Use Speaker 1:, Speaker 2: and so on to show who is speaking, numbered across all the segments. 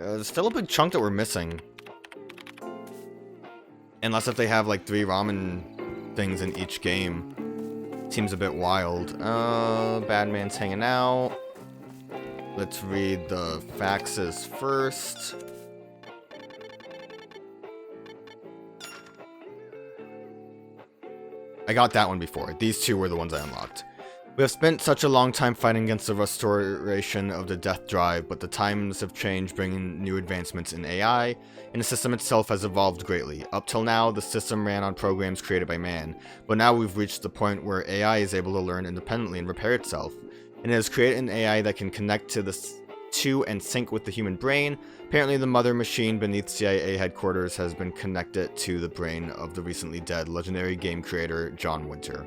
Speaker 1: There's still a big chunk that we're missing. Unless if they have like 3 ramen things in each game. Seems a bit wild. Badman's hanging out. Let's read the faxes first. I got that one before. These 2 were the ones I unlocked. We have spent such a long time fighting against the restoration of the death drive, but the times have changed, bringing new advancements in AI, and the system itself has evolved greatly. Up till now, the system ran on programs created by man, but now we've reached the point where AI is able to learn independently and repair itself, and it has created an AI that can connect to and sync with the human brain. Apparently, the mother machine beneath CIA headquarters has been connected to the brain of the recently dead legendary game creator, John Winter.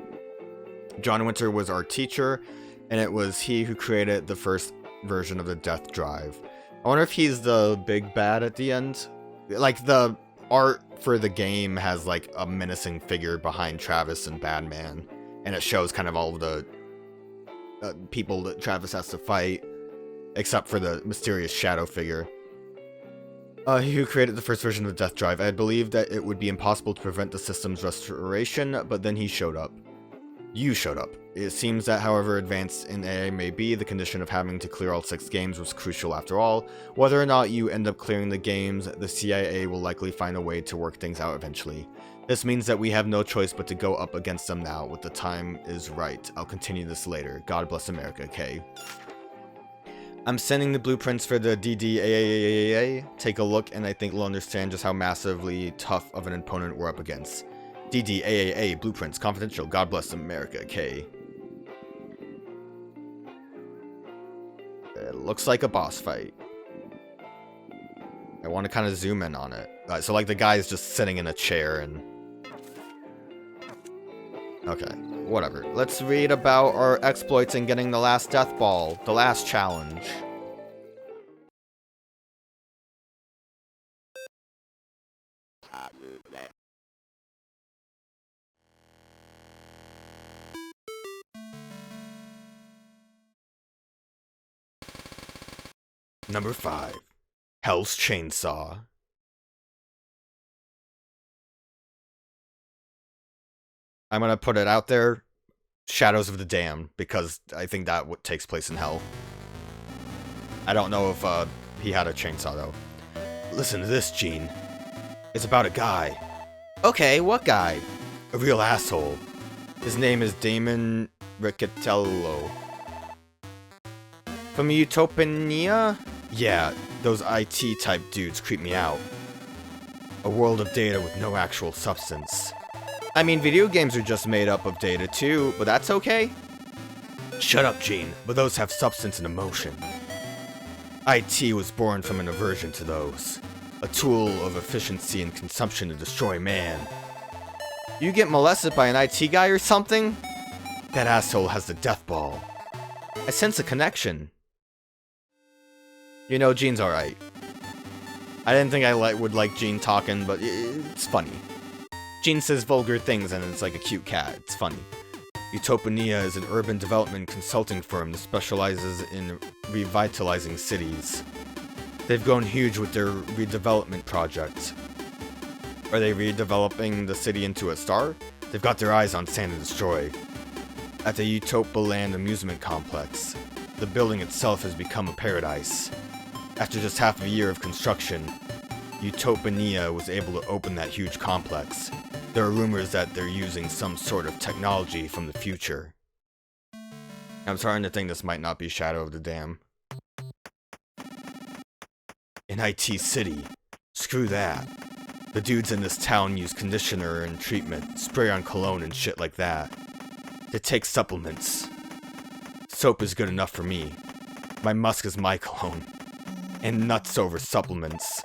Speaker 1: John Winter was our teacher, and it was he who created the first version of the death drive. I wonder if he's the big bad at the end? Like, the art for the game has, like, a menacing figure behind Travis and Badman, and it shows kind of all of the people that Travis has to fight, except for the mysterious shadow figure. He who created the first version of the death drive. I had believed that it would be impossible to prevent the system's restoration, but then he showed up. You showed up. It seems that however advanced in AI may be, the condition of having to clear all 6 games was crucial after all. Whether or not you end up clearing the games, the CIA will likely find a way to work things out eventually. This means that we have no choice but to go up against them now, when the time is right. I'll continue this later. God bless America, K. I'm sending the blueprints for the DDAAAA. Take a look, and I think we'll understand just how massively tough of an opponent we're up against. DDAAA blueprints confidential. God bless America, K. It looks like a boss fight. I want to kind of zoom in on it. So like the guy is just sitting in a chair and... Okay, whatever. Let's read about our exploits in getting the last death ball. The last challenge. Number 5. Hell's Chainsaw. I'm gonna put it out there. Shadows of the Damned, because I think that takes place in Hell. I don't know if he had a chainsaw, though. Listen to this, Gene. It's about a guy. Okay, what guy? A real asshole. His name is Damon Riccatello. From Utopia? Yeah, those IT-type dudes creep me out. A world of data with no actual substance. I mean, video games are just made up of data too, but that's okay? Shut up, Gene, but those have substance and emotion. IT was born from an aversion to those. A tool of efficiency and consumption to destroy man. You get molested by an IT guy or something? That asshole has the death ball. I sense a connection. You know, Gene's alright. I didn't think I would like Gene talking, but it's funny. Gene says vulgar things and it's like a cute cat. It's funny. Utopia is an urban development consulting firm that specializes in revitalizing cities. They've grown huge with their redevelopment project. Are they redeveloping the city into a star? They've got their eyes on Sand and Destroy. At the Utopia Land amusement complex, the building itself has become a paradise. After just half a year of construction, Utopia was able to open that huge complex. There are rumors that they're using some sort of technology from the future. I'm starting to think this might not be Shadow of the Dam. In IT City. Screw that. The dudes in this town use conditioner and treatment, spray on cologne and shit like that. They take supplements. Soap is good enough for me. My musk is my cologne. And nuts over supplements.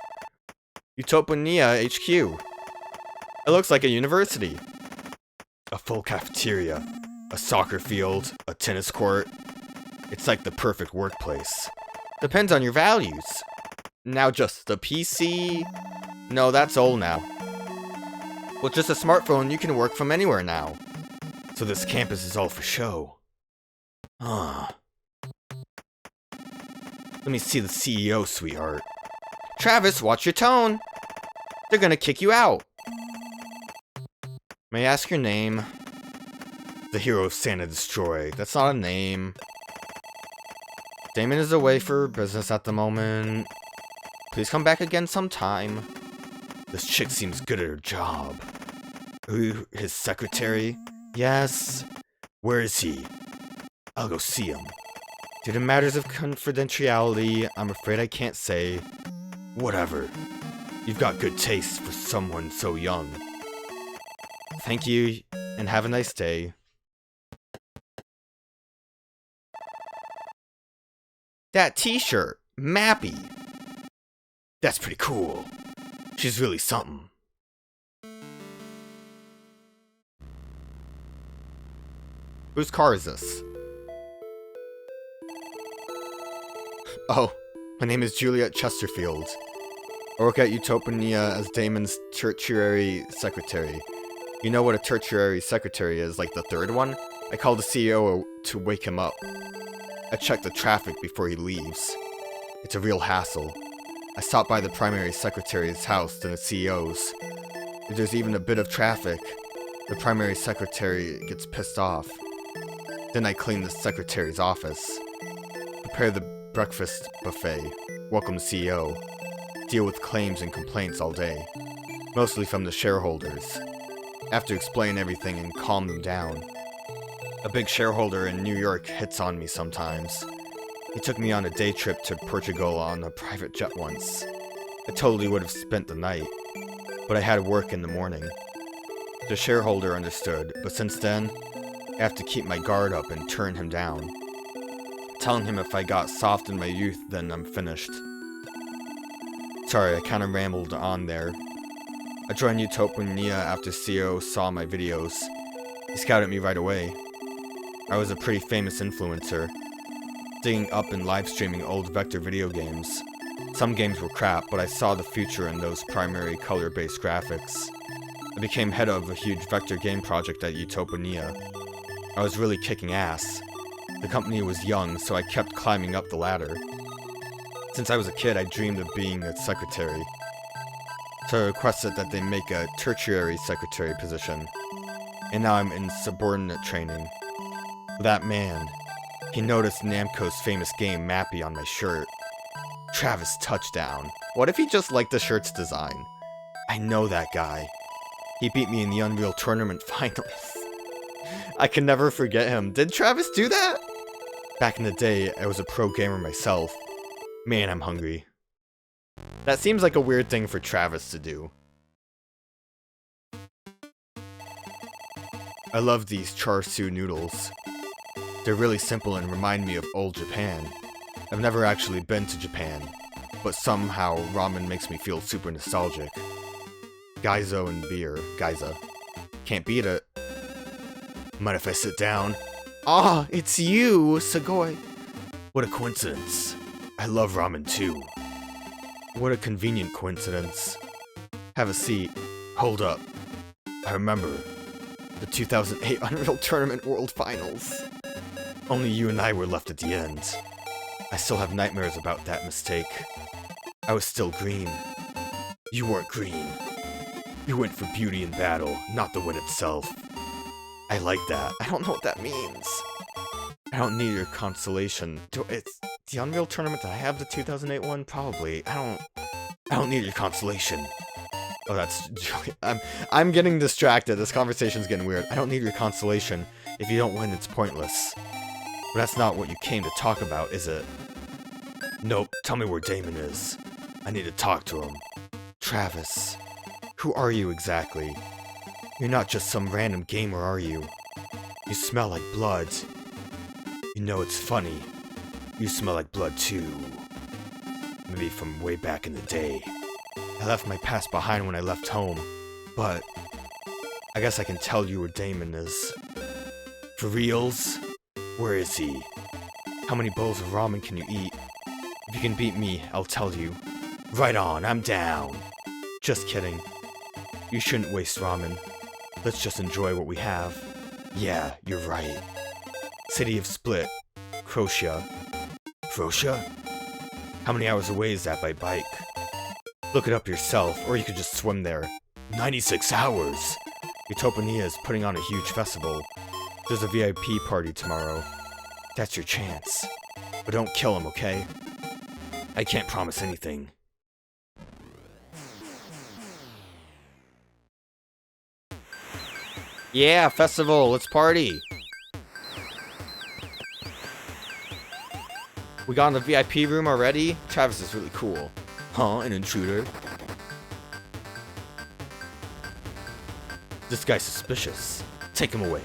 Speaker 1: Utopia HQ. It looks like a university. A full cafeteria. A soccer field. A tennis court. It's like the perfect workplace. Depends on your values. Now just the PC? No, that's old now. With just a smartphone, you can work from anywhere now. So this campus is all for show. Ah. Let me see the CEO, sweetheart. Travis, watch your tone! They're gonna kick you out! May I ask your name? The hero of Santa Destroy. That's not a name. Damon is away for business at the moment. Please come back again sometime. This chick seems good at her job. Are you his secretary? Yes. Where is he? I'll go see him. Due to matters of confidentiality, I'm afraid I can't say. Whatever. You've got good taste for someone so young. Thank you, and have a nice day. That t-shirt, Mappy. That's pretty cool. She's really something. Whose car is this? Oh, my name is Juliet Chesterfield. I work at Utopia as Damon's tertiary secretary. You know what a tertiary secretary is, like the third one? I called the CEO to wake him up. I check the traffic before he leaves. It's a real hassle. I stop by the primary secretary's house, then the CEO's. If there's even a bit of traffic, the primary secretary gets pissed off. Then I clean the secretary's office, prepare the breakfast buffet, welcome the CEO, deal with claims and complaints all day, mostly from the shareholders. I have to explain everything and calm them down. A big shareholder in New York hits on me sometimes. He took me on a day trip to Portugal on a private jet once. I totally would have spent the night, but I had work in the morning. The shareholder understood, but since then, I have to keep my guard up and turn him down. Telling him if I got soft in my youth, then I'm finished. Sorry, I kinda rambled on there. I joined Utopia after CEO saw my videos. He scouted me right away. I was a pretty famous influencer, digging up and live streaming old vector video games. Some games were crap, but I saw the future in those primary color-based graphics. I became head of a huge vector game project at Utopia. I was really kicking ass. The company was young, so I kept climbing up the ladder. Since I was a kid, I dreamed of being a secretary. So I requested that they make a tertiary secretary position. And now I'm in subordinate training. That man, he noticed Namco's famous game Mappy on my shirt. Travis touchdown. What if he just liked the shirt's design? I know that guy. He beat me in the Unreal Tournament finals. I can never forget him. Did Travis do that? Back in the day, I was a pro gamer myself. Man, I'm hungry. That seems like a weird thing for Travis to do. I love these char siu noodles. They're really simple and remind me of old Japan. I've never actually been to Japan, but somehow ramen makes me feel super nostalgic. Gaizo and beer. Gaiza. Can't beat it. Mind if I sit down? Ah, it's you, Sugoi. What a coincidence. I love ramen too. What a convenient coincidence. Have a seat. Hold up. I remember. The 2008 Unreal Tournament World Finals. Only you and I were left at the end. I still have nightmares about that mistake. I was still green. You weren't green. You went for beauty in battle, not the win itself. I like that. I don't know what that means. I don't need your consolation. It's the Unreal Tournament that I have, the 2008 one? Probably. I don't need your consolation. Oh, that's... I'm getting distracted. This conversation's getting weird. I don't need your consolation. If you don't win, it's pointless. But that's not what you came to talk about, is it? Nope. Tell me where Damon is. I need to talk to him. Travis. Who are you exactly? You're not just some random gamer, are you? You smell like blood. You know, it's funny. You smell like blood too. Maybe from way back in the day. I left my past behind when I left home, but I guess I can tell you where Damon is. For reals? Where is he? How many bowls of ramen can you eat? If you can beat me, I'll tell you. Right on, I'm down. Just kidding. You shouldn't waste ramen. Let's just enjoy what we have. Yeah, you're right. City of Split. Croatia. Croatia? How many hours away is that by bike? Look it up yourself, or you could just swim there. 96 hours! Utopia is putting on a huge festival. There's a VIP party tomorrow. That's your chance. But don't kill him, okay? I can't promise anything. Yeah, festival, let's party! We got in the VIP room already? Travis is really cool. Huh, an intruder? This guy's suspicious. Take him away.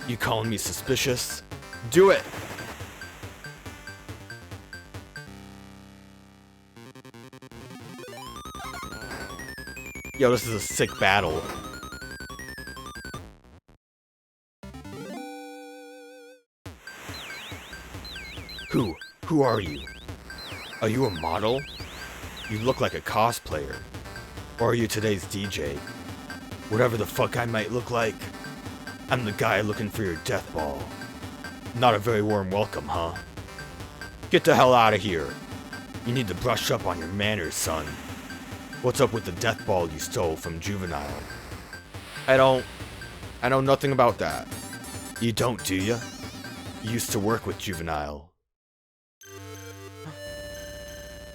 Speaker 1: You calling me suspicious? Do it! Yo, this is a sick battle. Who are you? Are you a model? You look like a cosplayer. Or are you today's DJ? Whatever the fuck I might look like, I'm the guy looking for your death ball. Not a very warm welcome, huh? Get the hell out of here. You need to brush up on your manners, son. What's up with the death ball you stole from Juvenile? I know nothing about that. You don't, do ya? You used to work with Juvenile.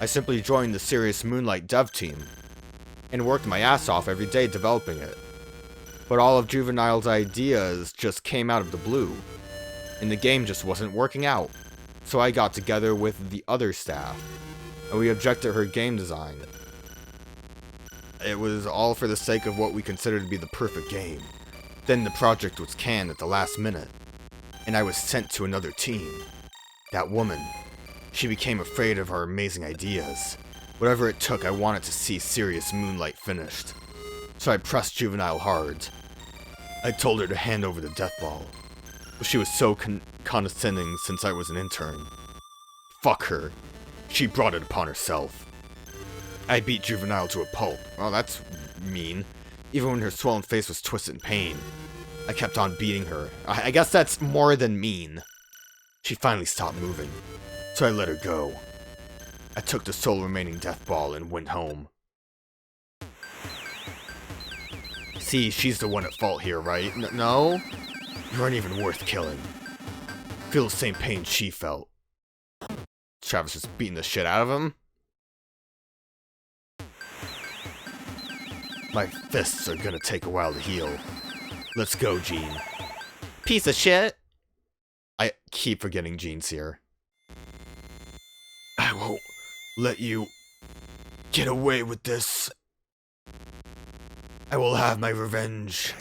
Speaker 1: I simply joined the Serious Moonlight dev team, and worked my ass off every day developing it. But all of Juvenile's ideas just came out of the blue, and the game just wasn't working out. So I got together with the other staff, and we objected her game design. It was all for the sake of what we considered to be the perfect game. Then the project was canned at the last minute, and I was sent to another team. That woman, she became afraid of our amazing ideas. Whatever it took, I wanted to see Serious Moonlight finished. So I pressed Juvenile hard. I told her to hand over the death ball. But she was so condescending since I was an intern. Fuck her. She brought it upon herself. I beat Juvenile to a pulp. Oh, that's mean. Even when her swollen face was twisted in pain. I kept on beating her. I guess that's more than mean. She finally stopped moving. So I let her go. I took the sole remaining death ball and went home. See, she's the one at fault here, right? No? You aren't even worth killing. Feel the same pain she felt. Travis just beating the shit out of him. My fists are gonna take a while to heal. Let's go, Gene. Piece of shit! I keep forgetting Gene's here. I won't let you get away with this. I will have my revenge.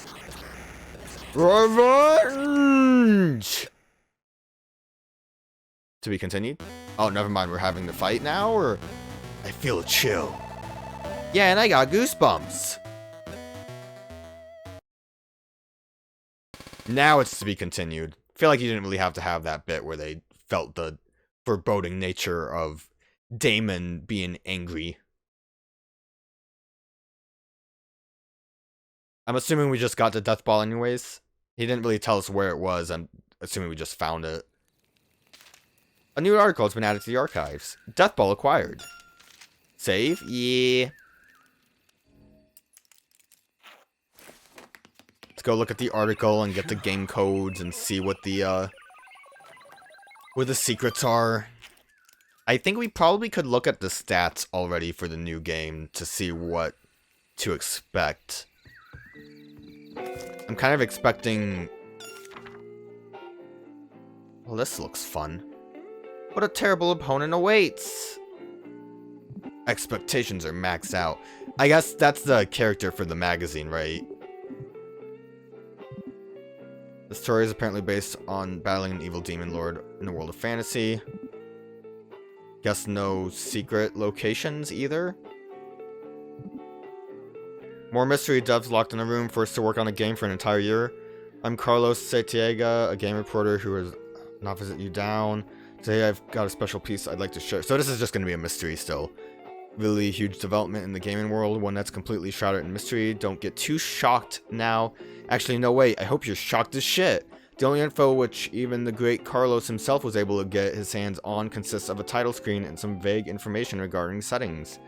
Speaker 1: Revenge! To be continued? Oh, never mind, we're having the fight now, or? I feel a chill. Yeah, and I got goosebumps. Now it's to be continued. I feel like you didn't really have to have that bit where they felt the foreboding nature of Damon being angry. I'm assuming we just got the death ball anyways. He didn't really tell us where it was. I'm assuming we just found it. A new article has been added to the archives. Death ball acquired. Save? Yeah. Let's go look at the article and get the game codes and see what the where the secrets are. I think we probably could look at the stats already for the new game to see what to expect. I'm kind of expecting... Well, this looks fun. What a terrible opponent awaits! Expectations are maxed out. I guess that's the character for the magazine, right? The story is apparently based on battling an evil demon lord in the world of fantasy. Guess no secret locations either. More mystery devs locked in a room, forced to work on a game for an entire year. I'm Carlos Setiega, a game reporter who has not visit you down. Today I've got a special piece I'd like to share. So this is just going to be a mystery still. Really huge development in the gaming world, one that's completely shrouded in mystery. Don't get too shocked now. Actually, no, wait, I hope you're shocked as shit. The only info which even the great Carlos himself was able to get his hands on consists of a title screen and some vague information regarding settings.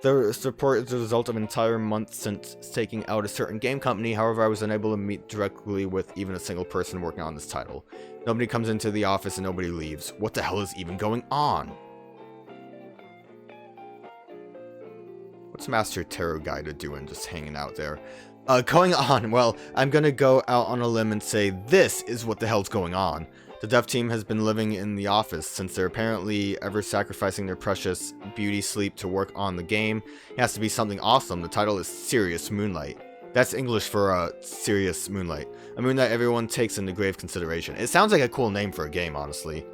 Speaker 1: The support is the result of an entire month since taking out a certain game company. However, I was unable to meet directly with even a single person working on this title. Nobody comes into the office and nobody leaves. What the hell is even going on? What's Master Tarot Guide doing just hanging out there? Going on, well, I'm gonna go out on a limb and say this is what the hell's going on. The dev team has been living in the office since they're apparently ever sacrificing their precious beauty sleep to work on the game. It has to be something awesome. The title is Serious Moonlight. That's English for Serious Moonlight. A moon that everyone takes into grave consideration. It sounds like a cool name for a game, honestly.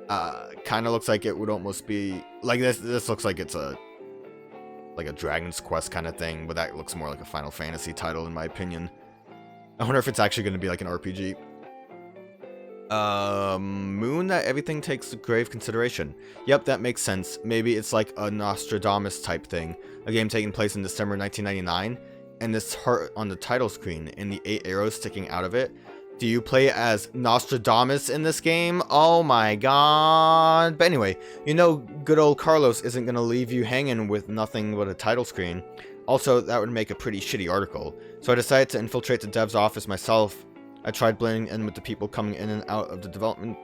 Speaker 1: Kind of looks like it would almost be like this looks like it's a Dragon's Quest kind of thing, but that looks more like a Final Fantasy title in my opinion. I wonder if it's actually going to be like an RPG. Moon that everything takes grave consideration. Yep, that makes sense. Maybe it's like a Nostradamus type thing. A game taking place in December 1999, and this heart on the title screen and the 8 arrows sticking out of it. Do you play as Nostradamus in this game? Oh my god. But anyway, you know good old Carlos isn't going to leave you hanging with nothing but a title screen. Also, that would make a pretty shitty article. So I decided to infiltrate the dev's office myself. I tried blending in with the people coming in and out of the development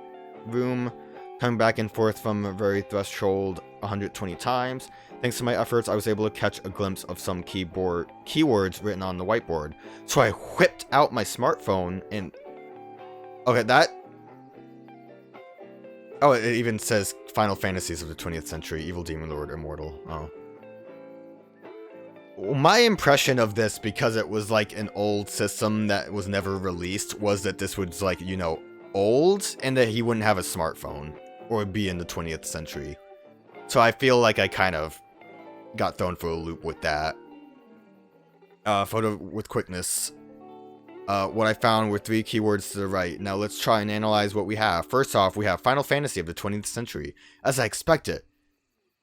Speaker 1: room, coming back and forth from a very threshold 120 times. Thanks to my efforts, I was able to catch a glimpse of some keywords written on the whiteboard. So I whipped out my smartphone and... Okay, that... Oh, it even says Final Fantasies of the 20th Century, Evil Demon Lord, Immortal. Oh. My impression of this, because it was like an old system that was never released, was that this was like, you know, old, and that he wouldn't have a smartphone, or be in the 20th century. So I feel like I kind of got thrown for a loop with that. Photo with quickness. What I found were 3 keywords to the right. Now let's try and analyze what we have. First off, we have Final Fantasy of the 20th century. As I expected.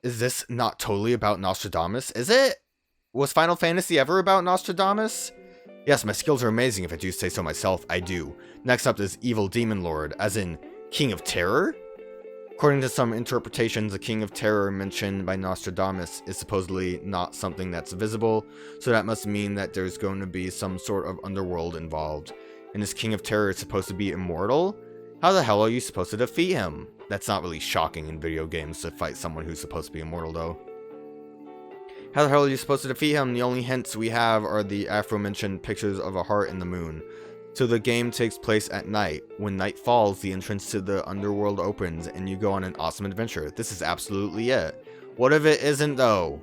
Speaker 1: Is this not totally about Nostradamus? Is it? Was Final Fantasy ever about Nostradamus? Yes, my skills are amazing if I do say so myself. I do. Next up is Evil Demon Lord, as in King of Terror? According to some interpretations, the King of Terror mentioned by Nostradamus is supposedly not something that's visible, so that must mean that there's going to be some sort of underworld involved. And this King of Terror is supposed to be immortal? How the hell are you supposed to defeat him? That's not really shocking in video games to fight someone who's supposed to be immortal, though. How the hell are you supposed to defeat him? The only hints we have are the aforementioned pictures of a heart in the moon. So the game takes place at night. When night falls, the entrance to the underworld opens, and you go on an awesome adventure. This is absolutely it. What if it isn't, though?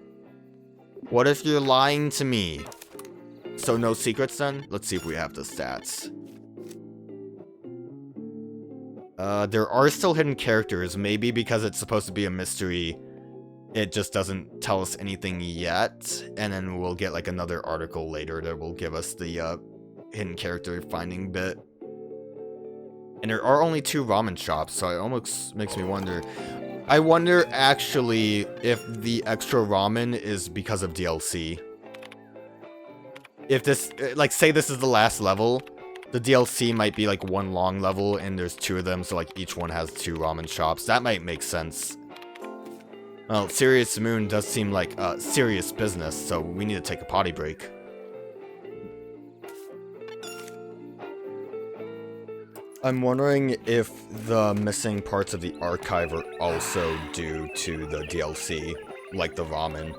Speaker 1: What if you're lying to me? So no secrets, then? Let's see if we have the stats. There are still hidden characters. Maybe because it's supposed to be a mystery, it just doesn't tell us anything yet. And then we'll get like another article later that will give us the hidden character finding bit. And there are only 2 ramen shops, so it almost makes me wonder. I wonder actually if the extra ramen is because of DLC. If this, like, say this is the last level, the DLC might be like 1 long level and there's 2 of them, so like each one has 2 ramen shops. That might make sense. Well, Serious Moon does seem like serious business, so we need to take a potty break. I'm wondering if the missing parts of the archive are also due to the DLC, like the ramen.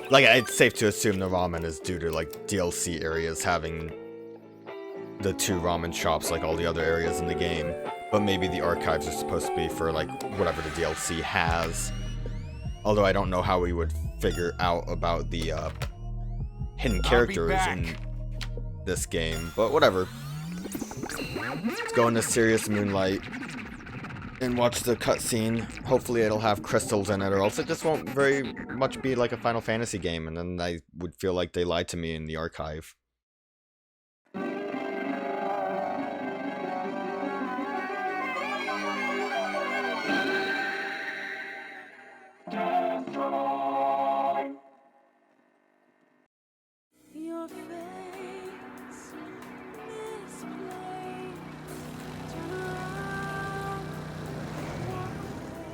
Speaker 1: Like, it's safe to assume the ramen is due to, like, DLC areas having the 2 ramen shops like all the other areas in the game. But maybe the archives are supposed to be for, like, whatever the DLC has. Although I don't know how we would figure out about the hidden characters in this game, but whatever. Let's go into Serious Moonlight and watch the cutscene. Hopefully it'll have crystals in it, or else it just won't very much be like a Final Fantasy game, and then I would feel like they lied to me in the archive.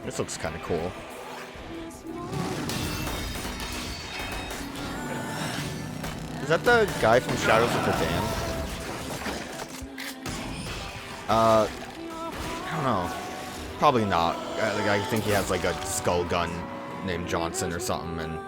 Speaker 1: This looks kind of cool. Is that the guy from Shadows of the Dam? I don't know. Probably not. Like, I think he has like a skull gun named Johnson or something, and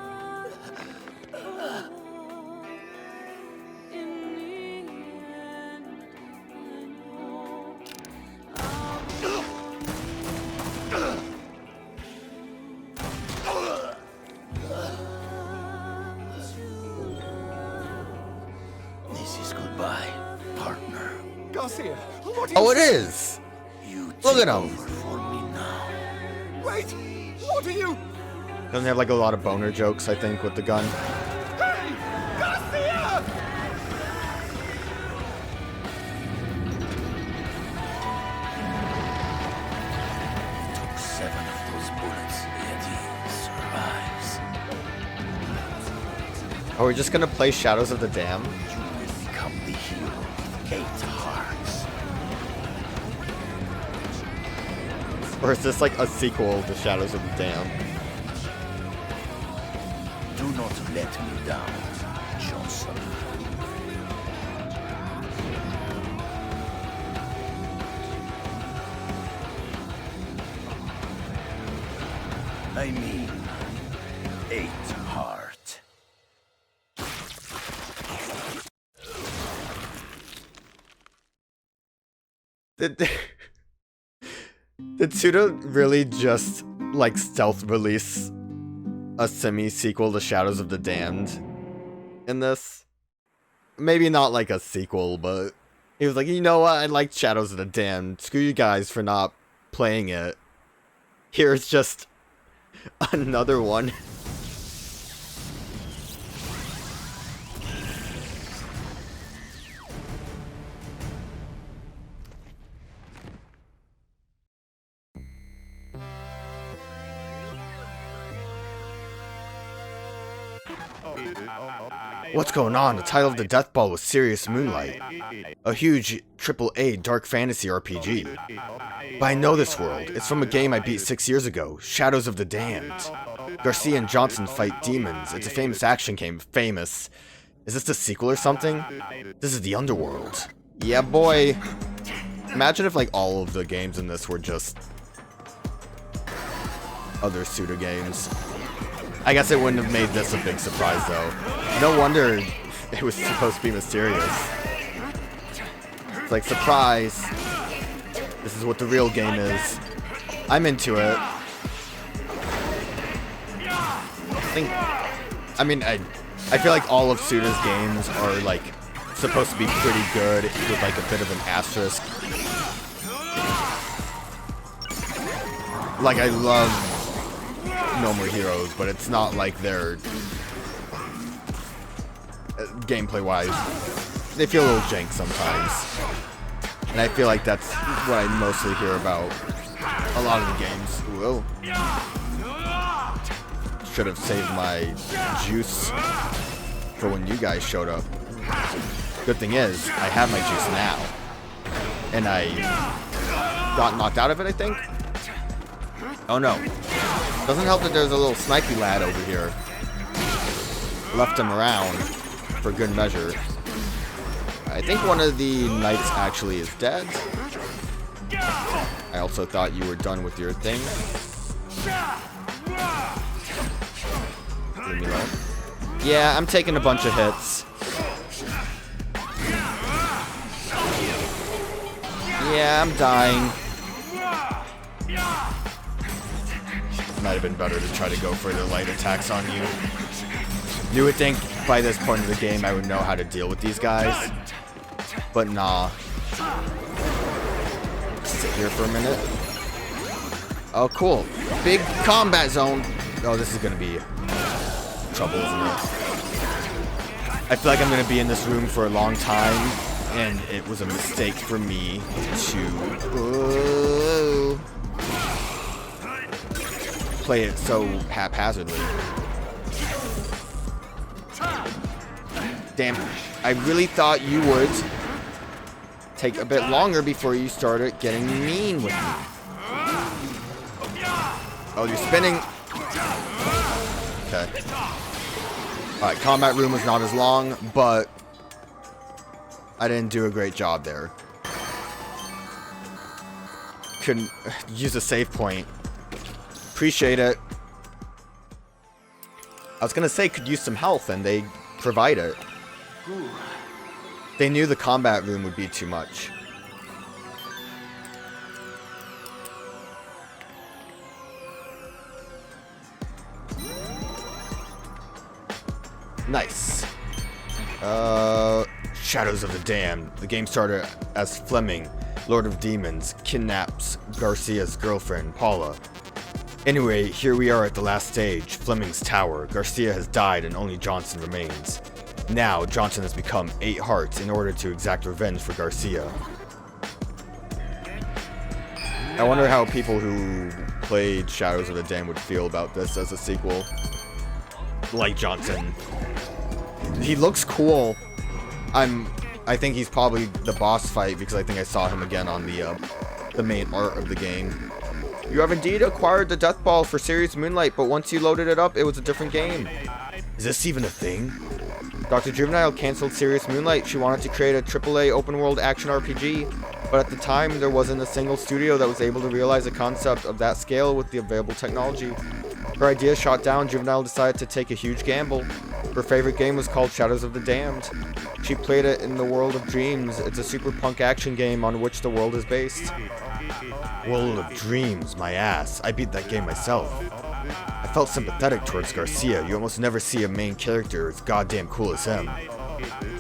Speaker 2: this is goodbye, partner.
Speaker 3: Garcia, what
Speaker 1: oh, it is.
Speaker 2: You
Speaker 1: Look
Speaker 2: take
Speaker 1: at him.
Speaker 2: over for me now.
Speaker 3: Wait, what are you?
Speaker 1: Doesn't he have like a lot of boner jokes, I think, with the gun?
Speaker 3: Hey, Garcia!
Speaker 2: Took 7 of those bullets, yet he survives.
Speaker 1: Are we just gonna play Shadows of the Dam?
Speaker 2: You will become the hero with 8 hearts.
Speaker 1: Or is this like a sequel to Shadows of the Dam?
Speaker 2: Do not let me down, Johnson. I mean, 8 heart.
Speaker 1: Did Suda really just like stealth release a semi-sequel to Shadows of the Damned in this? Maybe not like a sequel, but he was like, you know what, I liked Shadows of the Damned. Screw you guys for not playing it. Here's just another one. What's going on? The title of the Death Ball was Serious Moonlight, a huge AAA dark fantasy RPG. But I know this world. It's from a game I beat 6 years ago, Shadows of the Damned. Garcia and Johnson fight demons. It's a famous action game. Famous. Is this the sequel or something? This is the Underworld. Yeah, boy. Imagine if like all of the games in this were just other Suda games. I guess it wouldn't have made this a big surprise, though. No wonder it was supposed to be mysterious. It's like, surprise! This is what the real game is. I'm into it. I feel like all of Suda's games are, like, supposed to be pretty good with, like, a bit of an asterisk. Like, I love No More Heroes, but it's not like they're gameplay-wise. They feel a little jank sometimes. And I feel like that's what I mostly hear about a lot of the games. Whoa. Should have saved my juice for when you guys showed up. Good thing is, I have my juice now. And I got knocked out of it, I think? Oh no. Doesn't help that there's a little snipey lad over here. Left him around for good measure. I think one of the knights actually is dead. I also thought you were done with your thing. Leave me alone. Yeah, I'm taking a bunch of hits. Yeah, I'm dying. Might have been better to try to go for the light attacks on you. You would think by this point of the game I would know how to deal with these guys. But nah. Sit here for a minute. Oh, cool. Big combat zone. Oh, this is going to be trouble, isn't it? I feel like I'm going to be in this room for a long time, and it was a mistake for me to play it so haphazardly. Damn, I really thought you would take a bit longer before you started getting mean with me. Oh, you're spinning. Okay. Alright, combat room was not as long, but I didn't do a great job there. Couldn't use a save point. Appreciate it. I was gonna say could use some health, and they provide it. They knew the combat room would be too much. Nice. Shadows of the Damned. The game started as Fleming, Lord of Demons, kidnaps Garcia's girlfriend, Paula. Anyway, here we are at the last stage, Fleming's tower. Garcia has died and only Johnson remains. Now, Johnson has become 8 hearts in order to exact revenge for Garcia. I wonder how people who played Shadows of the Damned would feel about this as a sequel. Like Johnson. He looks cool. I think he's probably the boss fight because I think I saw him again on the main art of the game. You have indeed acquired the Death Ball for Serious Moonlight, but once you loaded it up, it was a different game. Is this even a thing? Dr. Juvenile canceled Serious Moonlight. She wanted to create a AAA open-world action RPG, but at the time, there wasn't a single studio that was able to realize a concept of that scale with the available technology. Her idea shot down, Juvenile decided to take a huge gamble. Her favorite game was called Shadows of the Damned. She played it in the World of Dreams. It's a super punk action game on which the world is based. World of Dreams, my ass. I beat that game myself. I felt sympathetic towards Garcia. You almost never see a main character as goddamn cool as him.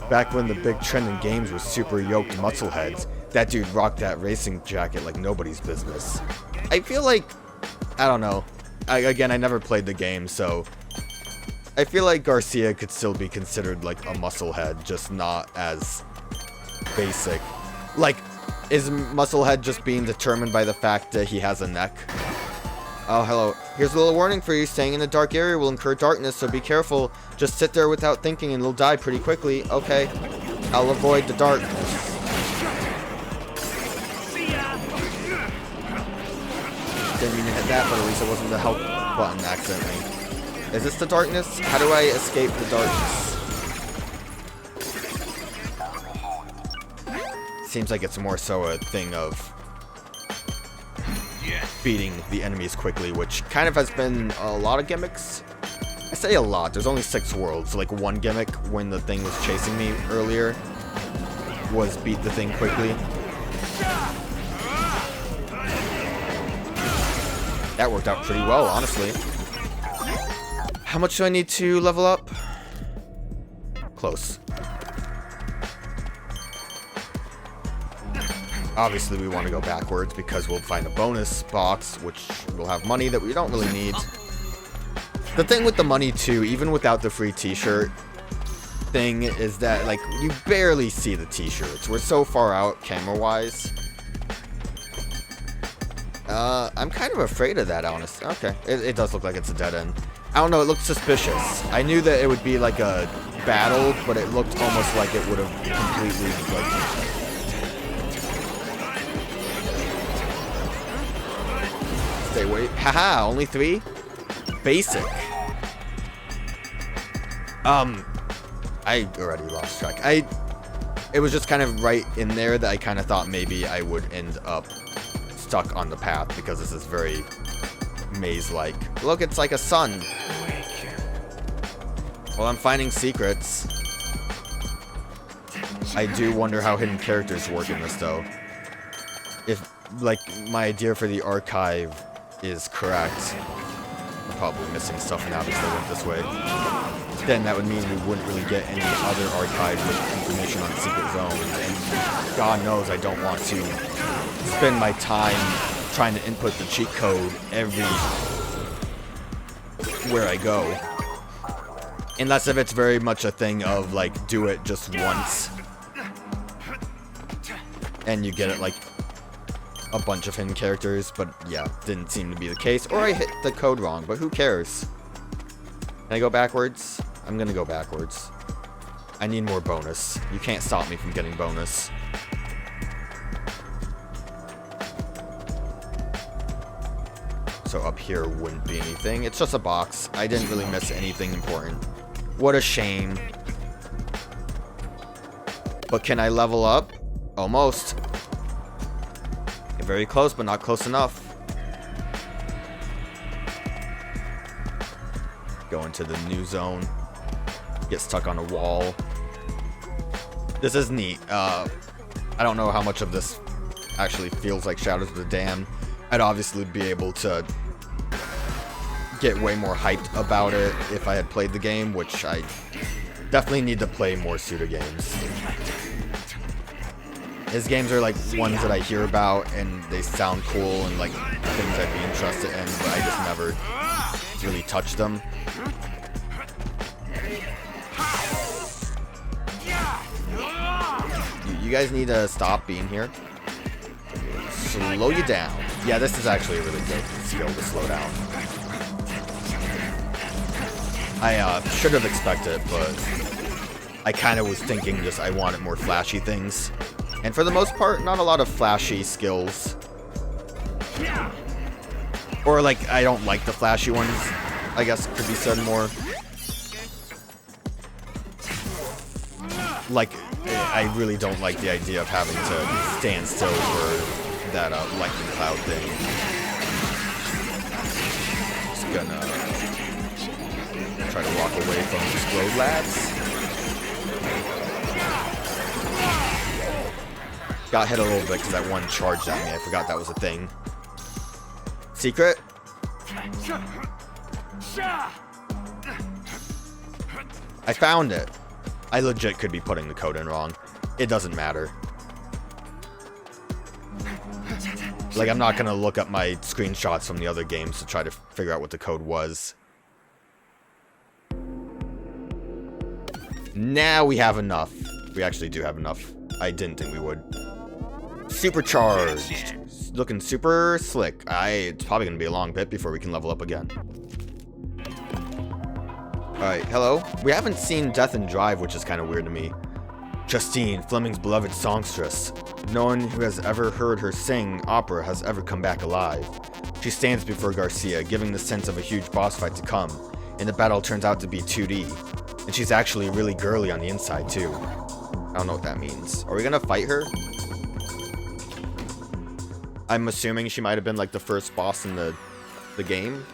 Speaker 1: Back when the big trend in games was super yoked muscleheads, that dude rocked that racing jacket like nobody's business. I feel like, I don't know. Again, I never played the game, so I feel like Garcia could still be considered like a musclehead, just not as basic. Like, is musclehead just being determined by the fact that he has a neck? Oh, hello. Here's a little warning for you. Staying in a dark area will incur darkness, so be careful. Just sit there without thinking and you'll die pretty quickly. Okay. I'll avoid the dark. Didn't mean to hit that, but at least it wasn't the help button accidentally. Is this the darkness? How do I escape the darkness? Seems like it's more so a thing of beating the enemies quickly, which kind of has been a lot of gimmicks. I say a lot, there's only 6 worlds. Like, one gimmick when the thing was chasing me earlier was beat the thing quickly. That worked out pretty well, honestly. How much do I need to level up? Close. Obviously, we want to go backwards because we'll find a bonus box, which will have money that we don't really need. The thing with the money, too, even without the free t-shirt thing, is that, like, you barely see the t-shirts. We're so far out camera-wise. I'm kind of afraid of that, honestly. Okay, it does look like it's a dead end. I don't know, it looked suspicious. I knew that it would be, like, a battle, but it looked almost like it would have completely, like... Stay away. Haha, only 3? Basic. I already lost track. It was just kind of right in there that I kind of thought maybe I would end up stuck on the path because this is very maze-like. Look, it's like a sun. Well, I'm finding secrets. I do wonder how hidden characters work in this, though. If, like, my idea for the archive is correct. I'm probably missing stuff now because I went this way. Then that would mean we wouldn't really get any other archives with information on secret zones. And God knows I don't want to spend my time trying to input the cheat code where I go. Unless if it's very much a thing of, like, do it just once. And you get it, like, a bunch of hidden characters, but yeah, didn't seem to be the case. Or I hit the code wrong, but who cares? Can I go backwards? I'm gonna go backwards. I need more bonus. You can't stop me from getting bonus. So up here wouldn't be anything. It's just a box. I didn't really miss anything important. What a shame. But can I level up? Almost. Very close, but not close enough. Go into the new zone. Get stuck on a wall. This is neat. I don't know how much of this actually feels like Shadows of the Damned. I'd obviously be able to get way more hyped about it if I had played the game, which I definitely need to play more Suda games. His games are like ones that I hear about and they sound cool and like things I'd be interested in, but I just never really touched them. You guys need to stop being here. Slow you down. Yeah, this is actually a really good skill to slow down. I should have expected, but I kind of was thinking just I wanted more flashy things. And for the most part, not a lot of flashy skills. Or like, I don't like the flashy ones, I guess could be said more. Like, I really don't like the idea of having to stand still for that lightning cloud thing. Just gonna try to walk away from explode labs. Got hit a little bit because that one charged at me. I forgot that was a thing. Secret? I found it. I legit could be putting the code in wrong. It doesn't matter. Like, I'm not gonna look up my screenshots from the other games to try to figure out what the code was. Now we have enough. We actually do have enough. I didn't think we would. Supercharged. Looking super slick. It's probably gonna be a long bit before we can level up again. Alright, hello. We haven't seen Death and Drive, which is kind of weird to me. Justine, Fleming's beloved songstress. No one who has ever heard her sing opera has ever come back alive. She stands before Garcia, giving the sense of a huge boss fight to come, and the battle turns out to be 2D. And she's actually really girly on the inside, too. I don't know what that means. Are we gonna fight her? I'm assuming she might have been like the first boss in the game.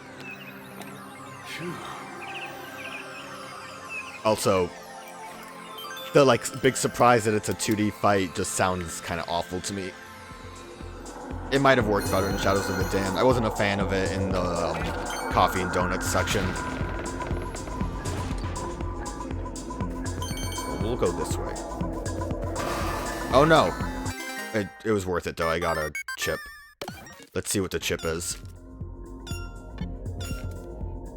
Speaker 1: Also, the like big surprise that it's a 2D fight just sounds kind of awful to me. It might have worked better in Shadows of the Damned. I wasn't a fan of it in the coffee and donuts section. We'll go this way. Oh no! It was worth it though. I got a chip. Let's see what the chip is.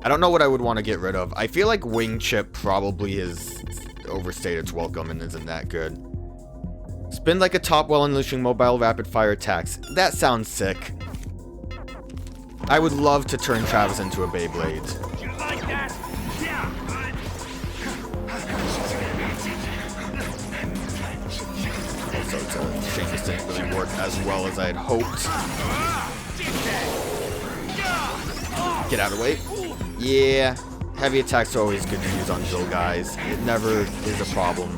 Speaker 1: I don't know what I would want to get rid of. I feel like Wing Chip probably has overstayed its welcome and isn't that good. Spin like a top while unleashing mobile rapid fire attacks. That sounds sick. I would love to turn Travis into a Beyblade.
Speaker 3: You like that? Yeah.
Speaker 1: Also, it's a shame this didn't really work as well as I had hoped. Get out of the way. Yeah, heavy attacks are always good to use on Jill guys. It never is a problem.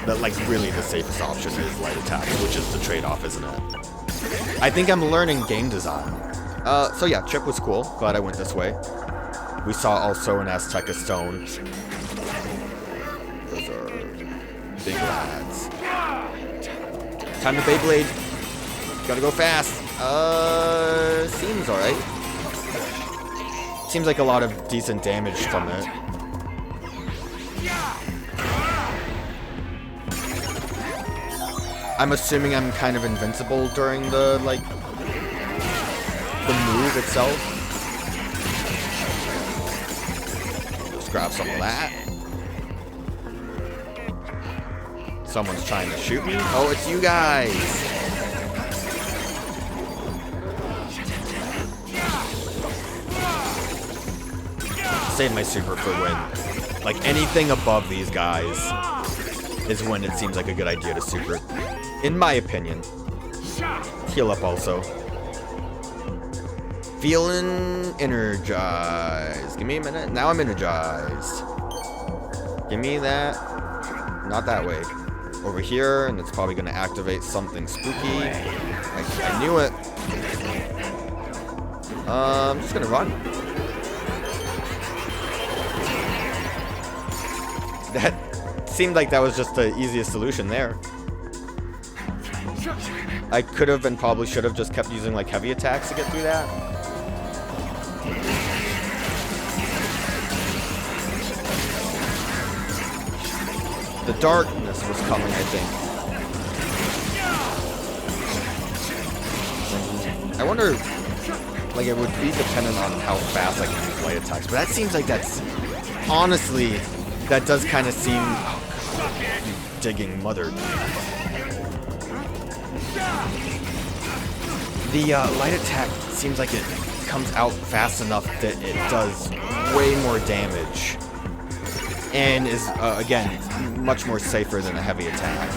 Speaker 1: But like really the safest option is light attacks, which is the trade-off, isn't it? I think I'm learning game design. So yeah, Chip was cool. Glad I went this way. We saw also an Azteca stone. Those are big lads. Time to Beyblade. Gotta go fast. Seems alright. Seems like a lot of decent damage from it. I'm assuming I'm kind of invincible during the, like, the move itself. Just grab some of that. Someone's trying to shoot me. Oh, it's you guys. Save my super for when, like, anything above these guys is when it seems like a good idea to super, in my opinion. Heal up also. Feeling energized. Give me a minute. Now I'm energized. Give me that. Not that way. Over here, and it's probably going to activate something spooky. I knew it. I'm just going to run. That seemed like that was just the easiest solution there. I could have and probably should have just kept using like heavy attacks to get through that. The darkness was coming, I think. I wonder, like, it would be dependent on how fast I can use light attacks, but that seems like that's, honestly, that does kind of seem, oh, you digging mother. The light attack seems like it comes out fast enough that it does way more damage. And is, again, much more safer than a heavy attack.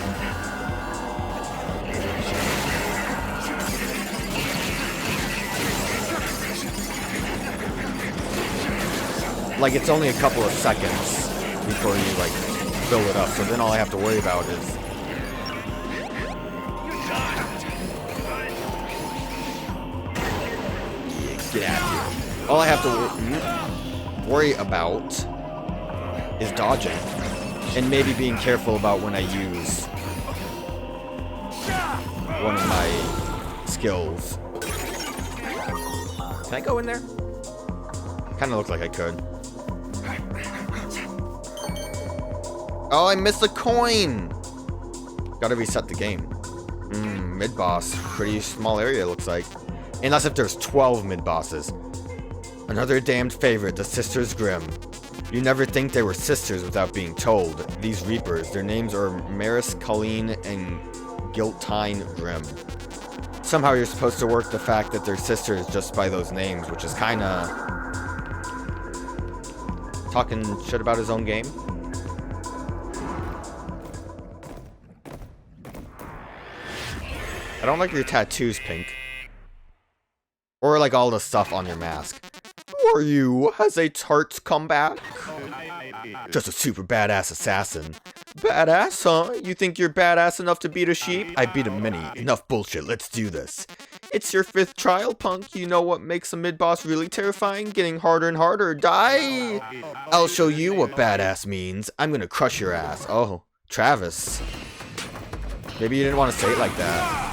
Speaker 1: Like, it's only a couple of seconds before you, like, fill it up. So then all I have to worry about is... Yeah, get out of here. All I have to worry about is dodging, and maybe being careful about when I use one of my skills. Can I go in there? Kind of looked like I could. Oh, I missed a coin! Gotta reset the game. Mid-boss. Pretty small area, it looks like. Unless if there's 12 mid-bosses. Another damned favorite, the Sisters Grimm. You never think they were sisters without being told. These Reapers, their names are Maris, Colleen, and Giltine Grimm. Somehow you're supposed to work the fact that they're sisters just by those names, which is kinda... talking shit about his own game. I don't like your tattoos, Pink. Or like all the stuff on your mask. Who are you? Has a tart come back? Just a super badass assassin. Badass, huh? You think you're badass enough to beat a sheep? I beat a many. Enough bullshit, let's do this. It's your 5th trial, punk. You know what makes a mid-boss really terrifying? Getting harder and harder. Die! I'll show you what badass means. I'm gonna crush your ass. Oh, Travis. Maybe you didn't want to say it like that.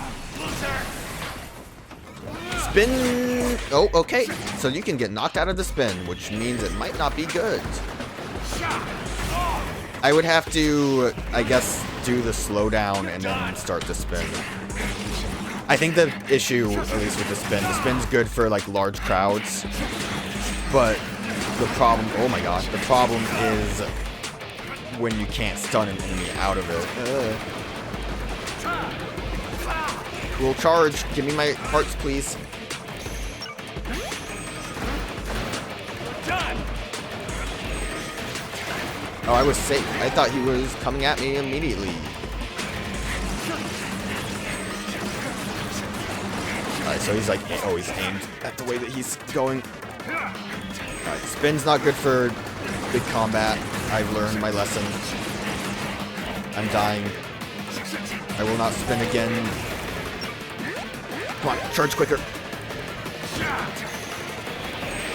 Speaker 1: Spin! Oh, okay. So you can get knocked out of the spin, which means it might not be good. I would have to, I guess, do the slowdown and then start the spin. I think the issue, at least with the spin's good for, like, large crowds. But the problem, oh my gosh, the problem is when you can't stun an enemy out of it. Cool charge. Give me my hearts, please. Oh, I was safe. I thought he was coming at me immediately. Alright, so he's like, oh, he's aimed at the way that he's going. Alright, spin's not good for big combat. I've learned my lesson. I'm dying. I will not spin again. Come on, charge quicker.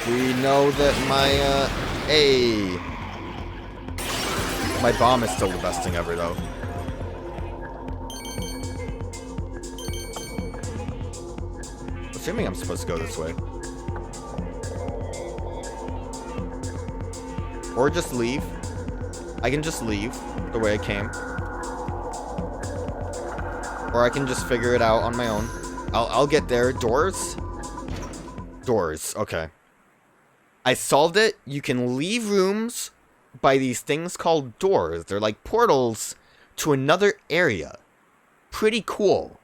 Speaker 1: We know that my, my bomb is still the best thing ever, though. Assuming I'm supposed to go this way. Or just leave. I can just leave the way I came. Or I can just figure it out on my own. I'll get there. Doors? Doors. Okay. I solved it. You can leave rooms by these things called doors. They're like portals to another area. Pretty cool.